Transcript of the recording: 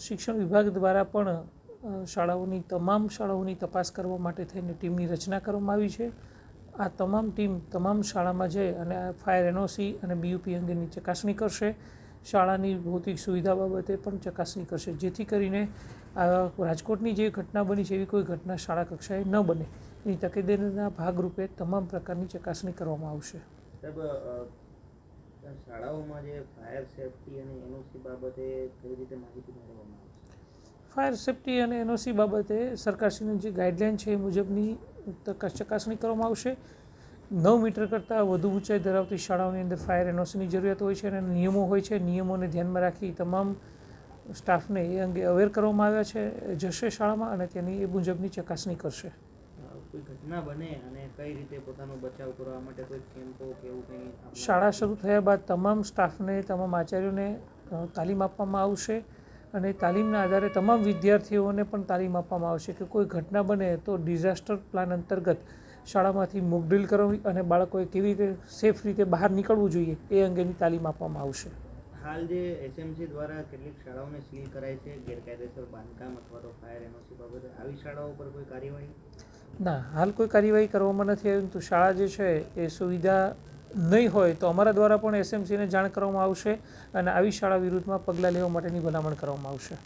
શિક્ષણ વિભાગ દ્વારા પણ તમામ શાળાઓની તપાસ કરવા માટે થઈને ટીમની રચના કરવામાં આવી છે. આ તમામ ટીમ તમામ શાળામાં જઈ અને ફાયર એનઓસી અને બીયુપી અંગેની ચકાસણી કરશે. શાળાની ભૌતિક સુવિધા બાબતે પણ ચકાસણી કરશે, જેથી કરીને રાજકોટની જે ઘટના બની છે એવી કોઈ ઘટના શાળા કક્ષાએ ન બને. એની તકેદારીના ભાગરૂપે તમામ પ્રકારની ચકાસણી કરવામાં આવશે. શાળાઓમાં જે ફાયર સેફટી અને એનઓસી બાબતે કઈ રીતે માહિતી મેળવવામાં આવશે? ફાયર સેફટી અને એનઓસી બાબતે સરકારશ્રીની જે ગાઈડલાઇન છે એ મુજબની ચકાસણી કરવામાં આવશે. 9 મીટર કરતાં વધુ ઊંચાઈ ધરાવતી શાળાઓની અંદર ફાયર એનઓસીની જરૂરિયાત હોય છે અને નિયમો હોય છે. નિયમોને ધ્યાનમાં રાખી તમામ સ્ટાફને એ અંગે અવેર કરવામાં આવ્યા છે. જશે શાળામાં અને તેની એ મુજબની ચકાસણી કરશે. કોઈ ઘટના બને અને કઈ રીતે પોતાનો બચાવ કરવા માટે કોઈ કેમ્પો કે એવું કંઈ? શાળા શરૂ થયા બાદ તમામ સ્ટાફને, તમામ આચાર્યોને તાલીમ આપવામાં આવશે અને તાલીમના આધારે તમામ વિદ્યાર્થીઓને પણ તાલીમ આપવામાં આવશે કે કોઈ ઘટના બને તો ડિઝાસ્ટર પ્લાન અંતર્ગત શાળામાંથી મોક ડ્રીલ કરવી અને બાળકોએ કેવી રીતે સેફ રીતે બહાર નીકળવું જોઈએ એ અંગેની તાલીમ આપવામાં આવશે. હાલ જે એસએમસી દ્વારા કેટલીક શાળાઓને સીલ કરાય છે ગેરકાયદેસર બાંધકામ અથવા તો ફાયર એનઓસી બાબતે, આવી શાળાઓ પર કોઈ કાર્યવાહી? ના, હાલ કોઈ કાર્યવાહી કરવામાં નથી આવી. તો શાળા જે છે એ સુવિધા નહીં હોય તો અમારા દ્વારા પણ એસએમસીને જાણ કરવામાં આવશે અને આવી શાળા વિરુદ્ધમાં પગલાં લેવા માટેની ભલામણ કરવામાં આવશે.